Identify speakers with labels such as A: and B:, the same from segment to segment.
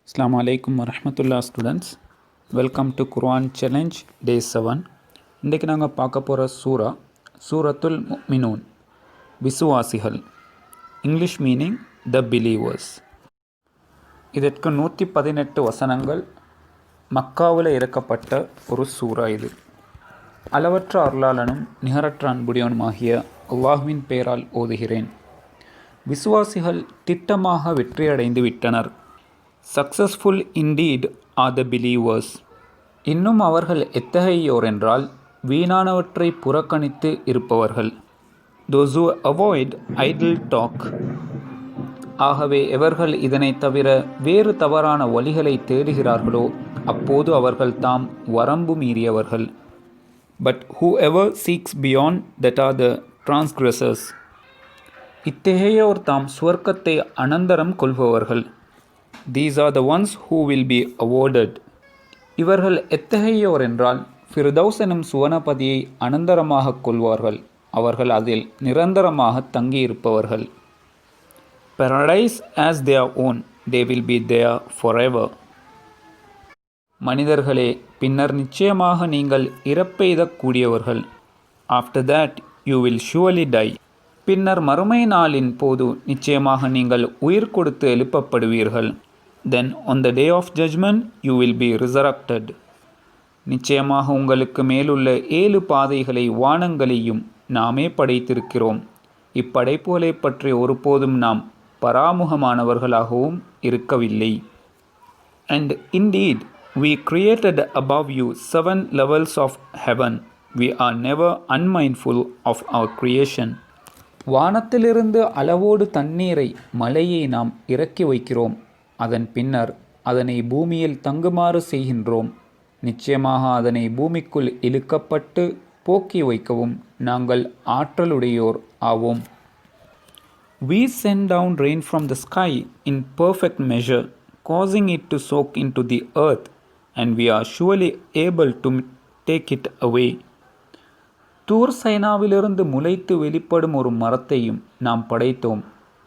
A: Assalamu alaikum warahmatullah students. Welcome to Quran Challenge Day 7. இன்றைக்கி நாங்கள் பார்க்க போகிற சூரத்துல் முஃமினூன், விசுவாசிகள். இங்கிலீஷ் மீனிங் த பிலீவர்ஸ். இதற்கு 118 வசனங்கள். மக்காவில் இறக்கப்பட்ட ஒரு சூரா இது. அளவற்ற அருளாளனும் நிகரற்ற அன்புடையவனுமாகிய அல்லாஹ்வின் பெயரால் ஓதுகிறேன். விசுவாசிகள் திட்டமாக வெற்றியடைந்து விட்டனர். Successful indeed are the believers. இன்னும் அவர்கள் எத்தகையோர் என்றால் வீணானவற்றை புறக்கணித்து இருப்பவர்கள். Those who avoid idle talk. ஆகவே எவர்கள் இதனை தவிர வேறு தவறான வழிகளை தேடுகிறார்களோ அப்போது அவர்கள் தாம் வரம்பு மீறியவர்கள். But whoever seeks beyond that are the transgressors. இத்தகையோர் தாம் சுவர்க்கத்தை அனந்தரம் கொள்பவர்கள். These are the ones who will be awarded. இவர்கள் எத்தகையோர் என்றால் ஃபிர்தௌஸ் எனும் சுவனபதியை அனந்தரமாக கொள்வார்கள். அவர்கள் அதில் நிரந்தரமாக தங்கியிருப்பவர்கள். Paradise as their own, they will be there forever. மனிதர்களே, பின்னர் நிச்சயமாக நீங்கள் இறப்பெய்தக்கூடியவர்கள். After that you will surely die. பின்னர் மறுமை நாளின் போது நிச்சயமாக நீங்கள் உயிர் கொடுத்து எழுப்பப்படுவீர்கள். Then on the day of judgment you will be resurrected. நிச்சயமாக உங்களுக்கு மேலுள்ள 7 பாதைகளை வானங்களையும் நாமே படைத்திருக்கிறோம். இப்படைப்புகளை பற்றி ஒருபோதும் நாம் பராமுகமானவர்களாகவும் இருக்கவில்லை. And indeed we created above you 7 levels of heaven. We are never unmindful of our creation. வானத்திலிருந்து அளவோடு தண்ணீரை, மழையை நாம் இறக்கி வைக்கிறோம். அதன் பின்னர் அதனை பூமியில் தங்குமாறு செய்கின்றோம். நிச்சயமாக அதனை பூமிக்குள் இழுக்கப்பட்டு போக்கி வைக்கவும் நாங்கள் ஆற்றலுடையோர் ஆவோம். We send down rain from the sky in perfect measure, causing it to soak into the earth, and we are surely able to take it away. தூர் சைனாவிலிருந்து முளைத்து வெளிப்படும் ஒரு மரத்தையும் நாம் படைத்தோம்.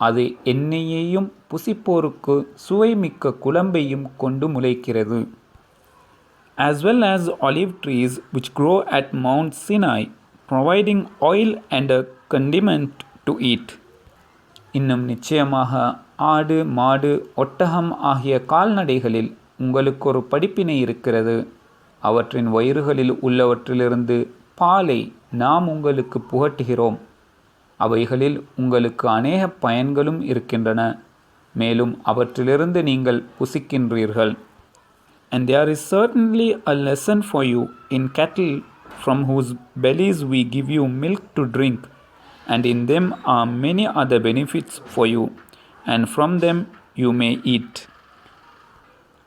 A: அது எண்ணெயையும் புசிப்போருக்கு சுவைமிக்க குழம்பையும் கொண்டு முளைக்கிறது. As well as olive trees which grow at Mount Sinai, providing oil and a condiment to eat. இன்னும் நிச்சயமாக ஆடு, மாடு, ஒட்டகம் ஆகிய கால்நடைகளில் உங்களுக்கு ஒரு படிப்பினை இருக்கிறது. அவற்றின் வயிறுகளில் உள்ளவற்றிலிருந்து பாலை நாம் உங்களுக்கு புகட்டுகிறோம். அவைகளில் உங்களுக்கு அநேக பயன்களும் இருக்கின்றன. மேலும் அவற்றிலிருந்து நீங்கள் புசிக்கின்றீர்கள். And there is certainly a lesson for you in cattle from whose bellies we give you milk to drink, and in them are many other benefits for you, and from them you may eat.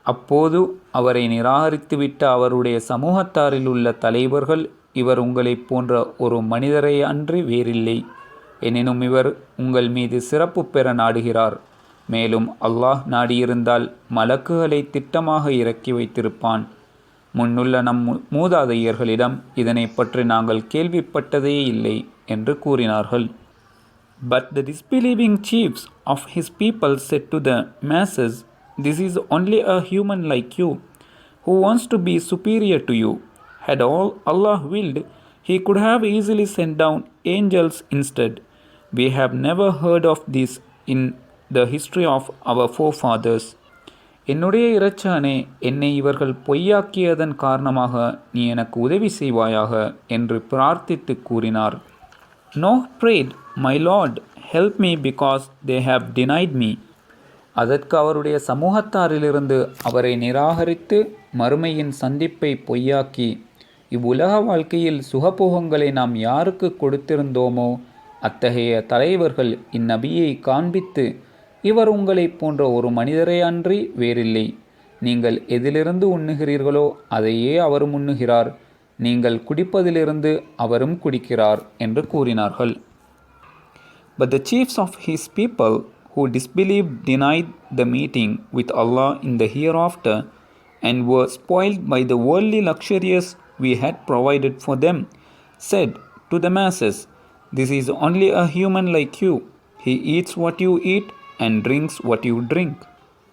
A: அப்போது அவரை நிராகரித்துவிட்ட அவருடைய சமூகத்தாரில் உள்ள தலைவர்கள், இவர் உங்களைப் போன்ற ஒரு மனிதரை அன்றி வேறில்லை. எனினும் இவர் உங்கள் மீது சிறப்பு பெற நாடுகிறார். மேலும் அல்லாஹ் நாடியிருந்தால் மலக்குகளை திட்டமாக இறக்கி வைத்திருப்பான். முன்னுள்ள நம் மூதாதையர்களிடம் இதனை பற்றி நாங்கள் கேள்விப்பட்டதே இல்லை என்று கூறினார்கள். But the disbelieving chiefs of his people said to the masses, "This is only a human like you, who wants to be superior to you. Had Allah willed, he could have easily sent down angels instead. We have never heard of this in the history of our forefathers." என்னுடைய இரட்சகனே, என்னை இவர்கள் பொய்யாக்கியதன் காரணமாக நீ எனக்கு உதவி செய்வாயாக என்று பிரார்த்தித்து கூறினார். Noah prayed, "My Lord, help me because they have denied me." அதற்கு அவருடைய சமூகத்தாரிலிருந்து அவரை நிராகரித்து மறுமையின் சந்திப்பை பொய்யாக்கி, இவ்வுலக வாழ்க்கையில் சுகபோகங்களை நாம் யாருக்கு கொடுத்திருந்தோமோ அத்தகைய தலைவர்கள் இந்நபியை காண்பித்து, இவர் உங்களைப் போன்ற ஒரு மனிதரை அன்றி வேறில்லை. நீங்கள் எதிலிருந்து உண்ணுகிறீர்களோ அதையே அவரும் உண்ணுகிறார். நீங்கள் குடிப்பதிலிருந்து அவரும் குடிக்கிறார் என்று கூறினார்கள். But the chiefs of his people who disbelieved denied the meeting with Allah in the hereafter and were spoiled by the worldly luxuries we had provided for them, said to the masses, "This is only a human like you. He eats what you eat and drinks what you drink."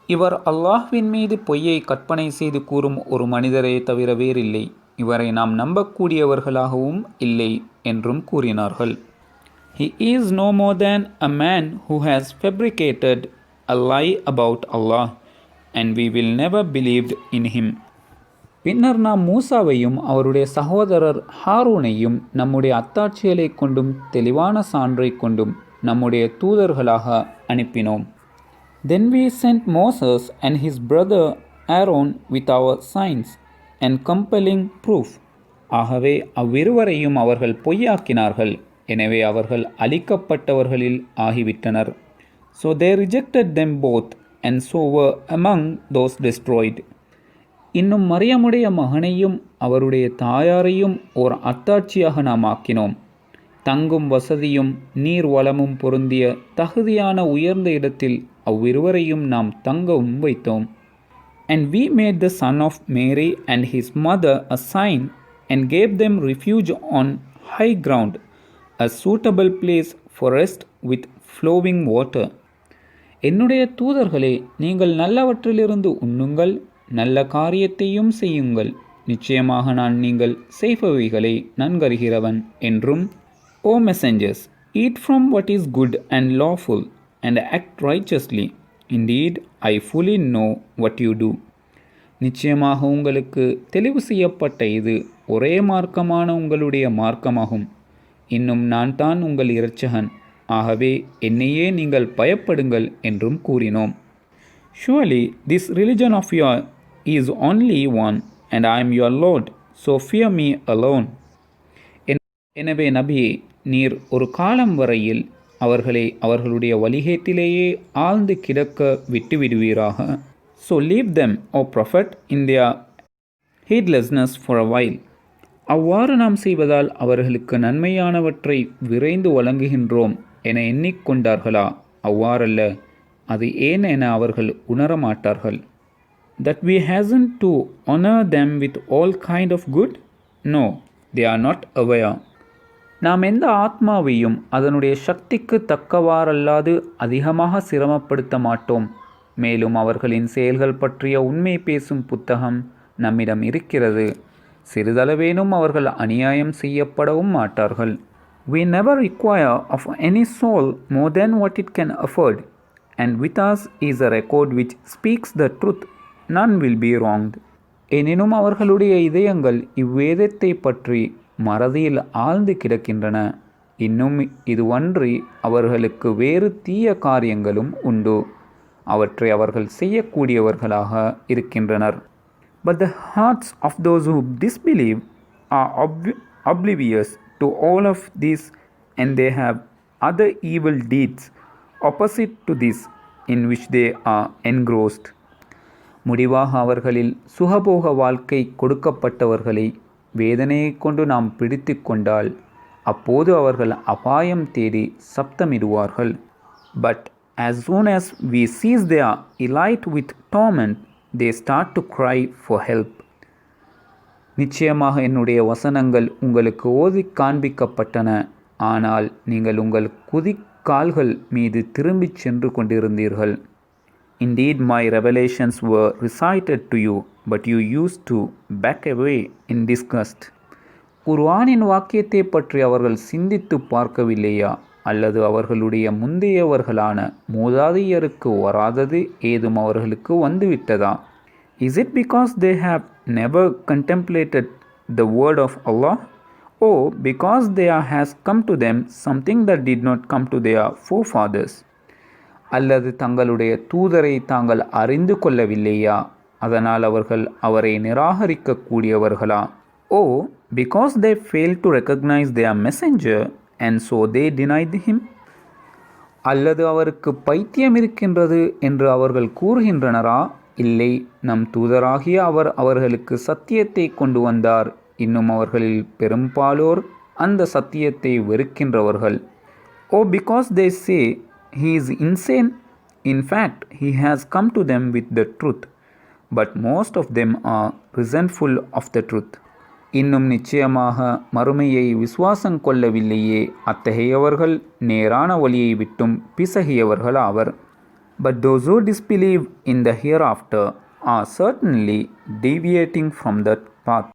A: இவர் அல்லாஹ்வின் மீது பொய்யை கற்பனை செய்து கூறும் ஒரு மனிதரே தவிர வேறில்லை. இவரை நாம் நம்பக்கூடியவர்களாகவும் இல்லை என்றும் கூறினார்கள். He is no more than a man who has fabricated a lie about Allah, and we will never believed in him. பின்னர் நாம் மூசாவையும் அவருடைய சகோதரர் ஹாரூனையும் நம்முடைய அத்தாட்சிகளை கொண்டும் தெளிவான சான்றை கொண்டும் நம்முடைய தூதர்களாக அனுப்பினோம். Then we sent Moses and his brother Aaron with our signs and compelling proof. ஆகவே அவ்விருவரையும் அவர்கள் பொய்யாக்கினார்கள். எனவே அவர்கள் அழிக்கப்பட்டவர்களில் ஆகிவிட்டனர். So they rejected them both and so were among those destroyed. இன்னும் மரியமுடைய மகனையும் அவருடைய தாயாரையும் ஓர் அத்தாட்சியாக நாம் ஆக்கினோம். தங்கும் வசதியும் நீர் வளமும் பொருந்திய தகுதியான உயர்ந்த இடத்தில் அவ்விருவரையும் நாம் தங்கவும் வைத்தோம். And we made the son of Mary and his mother a sign and gave them refuge on high ground, a suitable place for rest with flowing water. என்னுடைய தூதர்களே, நீங்கள் நல்லவற்றிலிருந்து உண்ணுங்கள், நல்ல காரியத்தையும் செய்யுங்கள். நிச்சயமாக நான் நீங்கள் செய்பவைகளை நன்கறிகிறவன் என்றும், O messengers, eat from what is good and lawful and act righteously. Indeed, I fully know what you do. நிச்சயமாக உங்களுக்கு தெளிவு செய்யப்பட்ட இது ஒரே மார்க்கமான உங்களுடைய மார்க்கமாகும். இன்னும் நான் தான் உங்கள் இரட்சகன். ஆகவே என்னையே நீங்கள் பயப்படுங்கள் என்றும் கூறினோம். Surely this religion of yours is only one, and I am your Lord, so fear me alone. எனவே நபியே, நீர் ஒரு காலம் வரையில் அவர்களை அவர்களுடைய வழிகேட்டிலேயே ஆழ்ந்து கிடக்க விட்டுவிடுவீராக. So leave them, O Prophet, in their heedlessness for a while. அவ்வாறு நாம் செய்வதால் அவர்களுக்கு நன்மையானவற்றை விரைந்து வழங்குகின்றோம் என எண்ணிக்கொண்டார்களா? அவ்வாறல்ல, அது ஏன் என அவர்கள் உணரமாட்டார்கள். That we hasten to honor them with all kind of good? No, they are not aware. நாம் எந்த ஆத்மாவையும் அதனுடைய சக்திக்கு தக்கவாறல்லாது அதிகமாக சிரமப்படுத்த மாட்டோம். மேலும் அவர்களின் செயல்கள் பற்றிய உண்மை பேசும் புத்தகம் நம்மிடம் இருக்கிறது. சிறிதளவேனும் அவர்கள் அநியாயம் செய்யப்படவும் மாட்டார்கள். We never require of any soul more than what it can afford, and with us is a record which speaks the truth. None will be wronged. எனினும் அவர்களுடைய இதயங்கள் இவ்வேதத்தை பற்றி மறதியில் ஆழ்ந்து கிடக்கின்றன. இன்னும் இதுவன்றி அவர்களுக்கு வேறு தீய காரியங்களும் உண்டு. அவற்றை அவர்கள் செய்யக்கூடியவர்களாக இருக்கின்றனர். But the hearts of those who disbelieve are oblivious to all of this, and they have other evil deeds opposite to this, in which they are engrossed. முடிவாக அவர்களில் சுகபோக வாழ்க்கை கொடுக்கப்பட்டவர்களை வேதனையை கொண்டு நாம் பிடித்து கொண்டால் அப்போது அவர்கள் அபாயம் தேடி சப்தமிடுவார்கள். But as soon as we seize their elite with torment, they start to cry for help. நிச்சயமாக என்னுடைய வசனங்கள் உங்களுக்கு ஓதி காண்பிக்கப்பட்டன. ஆனால் நீங்கள் உங்கள் குதிக்கால்கள் மீது திரும்பிச் சென்று கொண்டிருந்தீர்கள். Indeed, my revelations were recited to you, but you used to back away in disgust. குர்ஆனின் வாக்கியத்தை பற்றி அவர்கள் சிந்தித்து பார்க்கவில்லையா? அல்லது அவர்களுடைய முந்தையவர்களான மூதாதையருக்கு வராதது ஏதும் அவர்களுக்கு வந்துவிட்டதா? Is it because they have never contemplated the word of Allah? Or because there has come to them something that did not come to their forefathers? அல்லது தங்களுடைய தூதரை தாங்கள் அறிந்து கொள்ளவில்லையா? அதனால் அவர்கள் அவரை நிராகரிக்கக்கூடியவர்களா? Oh, because they failed to recognize their messenger and so they denied him? அல்லது அவருக்கு பைத்தியம் இருக்கின்றது என்று அவர்கள் கூறுகின்றனரா? இல்லை, நம் தூதராகிய அவர் அவர்களுக்கு சத்தியத்தை கொண்டு வந்தார். இன்னும் அவர்களில் பெரும்பாலோர் அந்த சத்தியத்தை வெறுக்கின்றவர்கள். Oh, because they say he is insane. In fact, he has come to them with the truth, but most of them are resentful of the truth. இன்னும் நிச்சயமாக மறுமையை விசுவாசம் கொள்ளவில்லையே, அத்தகையவர்கள் நேரான வழியை விட்டும் பிசகியவர்கள் ஆவர். But those who disbelieve in the hereafter are certainly deviating from that path.